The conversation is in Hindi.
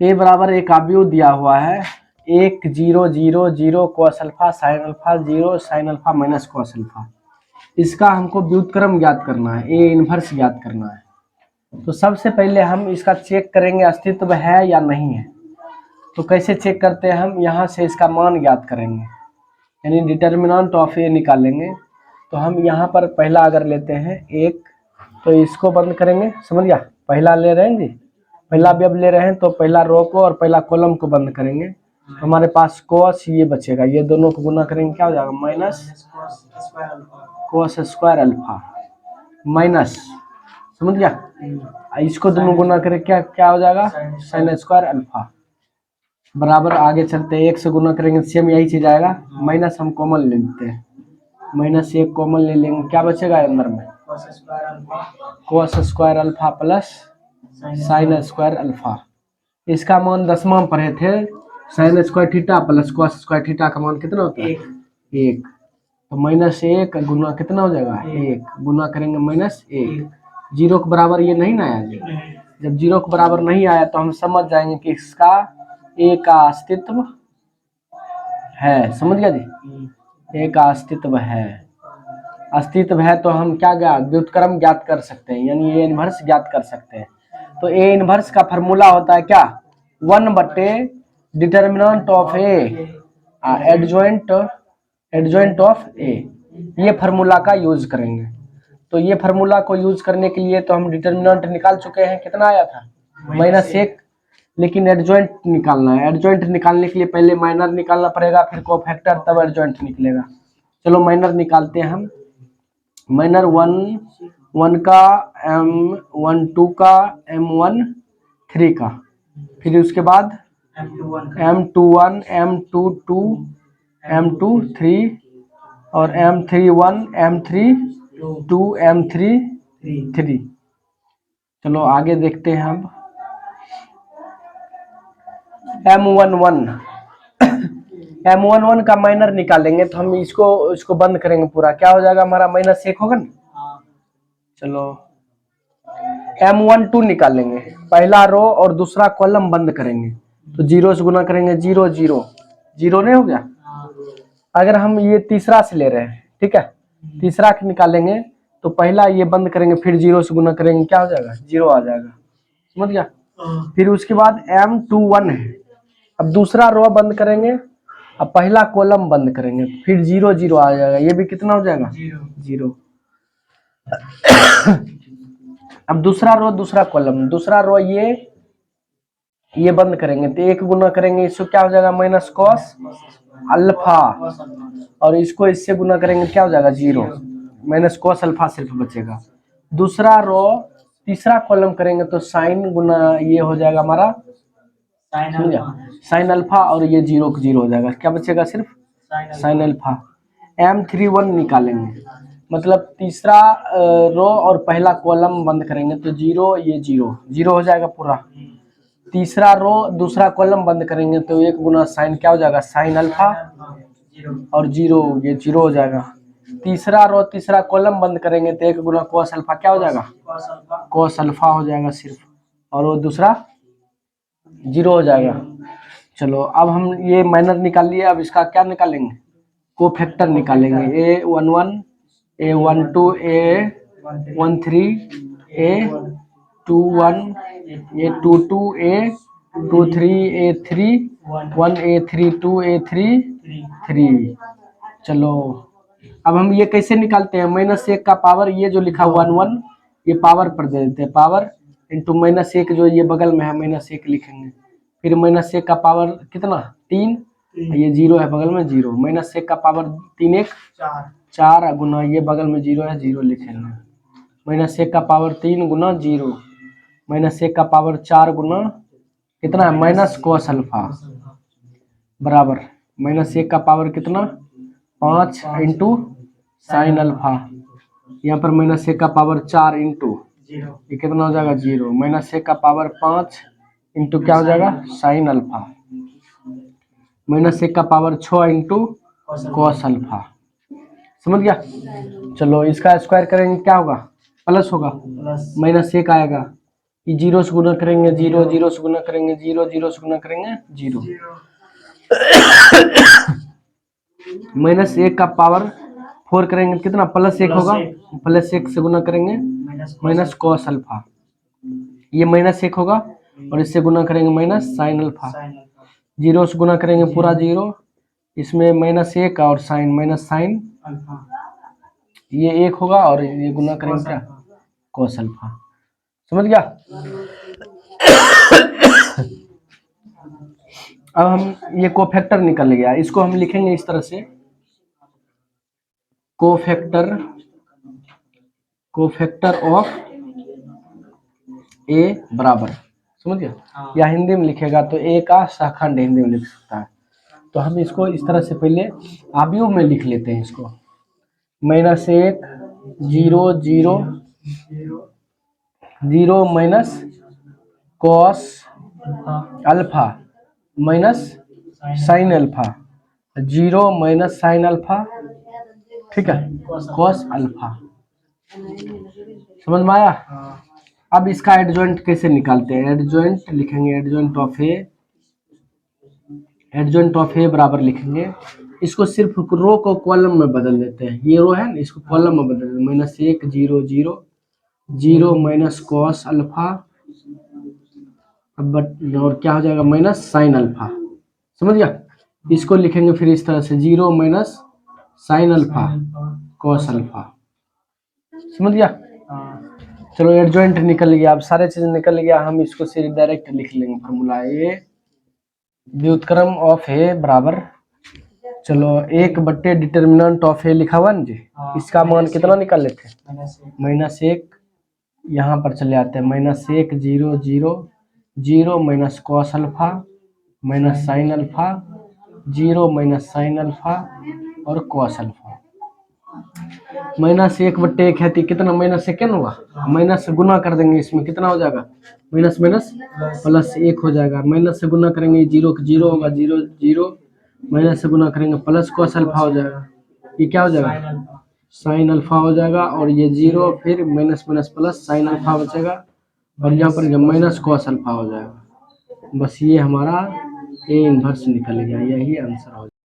ए बराबर एक आव्यूह दिया हुआ है 1 0 0 0 cos alpha sin alpha 0 sin alpha minus cos alpha. इसका हमको व्युत्क्रम ज्ञात करना है, ए इनवर्स ज्ञात करना है। तो सबसे पहले हम इसका चेक करेंगे अस्तित्व है या नहीं है। तो कैसे चेक करते हैं हम, यहाँ से इसका मान ज्ञात करेंगे, यानी डिटर्मिनेंट ऑफ ए निकालेंगे। तो हम यहाँ पर पहला अगर लेते हैं 1, तो इसको बंद करेंगे, समझ गया। पहला ले रहे हैं जी, पहला अवयव ले रहे हैं तो पहला रो को और पहला कॉलम को बंद करेंगे। तो हमारे पास cos ये बचेगा, ये दोनों को गुना करेंगे क्या हो जाएगा, minus cos square alpha minus, समझ गया। इसको दोनों गुना करें क्या क्या हो जाएगा, sin स्क्वायर अल्फा बराबर। आगे चलते हैं 1 से गुना करेंगे सेम यही चीज आएगा, माइनस हम कॉमन ले लेते हैं, माइनस 1 कॉमन ले लेंगे, क्या बचेगा अंदर में, cos square alpha plus sin square alpha. इसका मान 10वां पढ़े थे, sin square theta plus cos square theta का मान कितना होता है, 1। तो माइनस 1 गुना कितना हो जाएगा, 1 गुना करेंगे माइनस 1। 0 के बराबर ये नहीं ना आया, जब 0 के बराबर नहीं आया तो हम समझ जाएंगे कि इसका ए का अस्तित्व है, समझ गया जी। ए का अस्तित्व है, अस्तित्व है तो हम क्या व्युत्क्रम ज्ञात कर सकते हैं, यानी ए इनवर्स ज्ञात कर सकते हैं। तो ए इनवर्स का फॉर्मूला होता है क्या, 1/, determinant of A adjoint of A. ये फार्मूला का यूज करेंगे। तो ये फार्मूला को यूज करने के लिए तो हम डिटर्मिनेंट निकाल चुके हैं, कितना आया था, -1। लेकिन एडजॉइंट निकालना है, एडजॉइंट निकालने के लिए पहले माइनर निकालना पड़ेगा, फिर कोफैक्टर, तब एडजॉइंट निकलेगा। चलो माइनर निकालते हैं हम। माइनर 1 का M1 2 का M1 3 का, फिर उसके बाद M21 M2 2 M2 3 और M31 M3 2 M3 3। चलो आगे देखते हैं हम M11 का माइनर निकालेंगे तो हम इसको बंद करेंगे पूरा, क्या हो जाएगा हमारा, -1 होगा ना। चलो M12 निकालेंगे, पहला रो और दूसरा कॉलम बंद करेंगे, तो 0 से गुना करेंगे 0 0 0 नहीं हो गया। अगर हम ये तीसरा से ले रहे हैं, ठीक है, तीसरा निकालेंगे तो पहला ये बंद करेंगे, फिर 0 से गुना करेंगे, क्या हो जाएगा, 0 आ जाएगा, समझ गया। फिर उसके बाद M21 है, अब दूसरा रो बंद करेंगे, अब पहला कॉलम बंद करेंगे, फिर 0 0 आ जाएगा, ये भी कितना हो जाएगा, 0। अब दूसरा रो दूसरा कॉलम, दूसरा रो ये बंद करेंगे तो 1 गुना करेंगे, इसको क्या हो जाएगा, माइनस cos अल्फा, और इसको इससे गुना करेंगे क्या हो जाएगा, 0, माइनस cos अल्फा सिर्फ बचेगा। दूसरा रो तीसरा कॉलम करेंगे तो साइन गुना ये हो जाएगा हमारा साइन अल्फा, और ये 0 को 0 हो जाएगा, क्या बचेगा, सिर्फ साइन अल्फा। M31 निकालेंगे, मतलब तीसरा रो और पहला कॉलम बंद करेंगे तो 0 ये 0 0 हो जाएगा पूरा। तीसरा रो दूसरा कॉलम बंद करेंगे तो 1 गुना साइन क्या हो जाएगा, साइन अल्फा, और 0 ये 0 हो जाएगा। तीसरा रो तीसरा कॉलम बंद करेंगे तो 1 गुना cos अल्फा क्या हो जाएगा, cos अल्फा हो जाएगा सिर्फ, और वो दूसरा 0 हो जाएगा। चलो अब हम ये माइनर निकाल लिए, अब इसका क्या निकालेंगे, कोफैक्टर निकालेंगे, A11 A12 A13 A21 A22 A23 A31 A32 A33। चलो अब हम ये कैसे निकालते हैं, -1 का पावर, ये जो लिखा 1 ये पावर पर दे देते हैं, पावर इंटू -1 जो ये बगल में है -1 लिखेंगे, फिर -1 का पावर कितना 3, ये 0 है बगल में 0, -1 का पावर 3 1 4 गुना ये बगल में 0 है 0 लिखेंगे, -1 का पावर 3 गुना 0, -1 का पावर 4 गुना कितना है, माइनस cos अल्फा बराबर -1 का पावर कितना 5 इंटू साइन अल्फा, यहाँ पर -1 का पावर 4 इंटू ये कितना हो जाएगा 0, -1 का पावर 5 इंटू क्या हो जाएगा साइन अल्फा, -1 का पावर 6 इंटू cos अल्फा, समझ गया। चलो इसका स्क्वायर करेंगे क्या होगा, प्लस होगा, -1 आएगा, ये जीरो से गुना करेंगे जीरो, जीरो से गुना करेंगे जीरो, जीरो से गुना करेंगे जीरो। माइनस एक का पावर 4 करेंगे कितना, प्लस एक होगा, प्लस एक से गुना करेंगे माइनस कॉस अल्फा, ये माइनस एक होगा और इससे गुना करेंगे माइनस साइन अल्फा। जीरो से गुना करेंगे पूरा जीरो, इसमें माइनस एक और साइन माइनस साइन, ये एक होगा और ये गुना करेंगे क्या, कॉस अल्फा। समझ गया। अब हम ये कोफैक्टर निकल गया, इसको हम लिखेंगे इस तरह से, कोफैक्टर, कोफैक्टर ऑफ ए बराबर, समझ गया। या हिंदी में लिखेगा तो ए का सहखंड हिंदी में लिख सकता है। तो हम इसको इस तरह से पहले आव्यूह में लिख लेते हैं इसको, माइनस एक zero zero zero minus cos alpha minus sine alpha, zero minus sine alpha, ठीक है, कॉस अल्फा। समझ में आया। अब इसका एडजॉइंट कैसे निकालते हैं, एडजॉइंट लिखेंगे, adjoint of A, adjoint of A बराबर लिखेंगे, इसको सिर्फ रो को कॉलम में बदल देते हैं, ये रो है ना इसको कॉलम में बदल देते हैं, माइनस एक zero zero zero minus cos alpha, अब और क्या हो जाएगा माइनस साइन अल्फा। समझ गया। इसको लिखेंगे फिर इस तरह से, zero minus sine alpha cos alpha. समझ गया। चलो एडजॉइंट निकल गया, अब सारे चीज निकल गया, हम इसको सिर्फ डायरेक्ट लिख लेंगे फॉर्मूला, ए व्युत्क्रम ऑफ ए बराबर, चलो एक बट्टे डिटर्मिनेंट ऑफ ए लिखा हुआ ना जी, इसका मान कितना निकाल लेते हैं, माइनस एक, यहाँ पर चले आते हैं माइनस एक zero zero zero minus cos alpha minus sine alpha, zero minus sine alpha और कॉस अल्फा। माइनस एक बट्टे एक है तो कितना माइनस सेकेंड होगा, माइनस से गुना कर देंगे, इसमें कितना हो जाएगा, माइनस माइनस प्लस एक हो जाएगा, माइनस से गुना करेंगे जीरो जीरो होगा, जीरो जीरो माइनस से गुना करेंगे प्लस कॉस अल्फा हो जाएगा, ये क्या हो जाएगा साइन अल्फा हो जाएगा, और ये जीरो फिर minus minus plus sine alpha बचेगा, और यहाँ पर माइनस कॉस अल्फा हो जाएगा। बस ये हमारा ए इनवर्स निकल गया, यही आंसर हो जाएगा।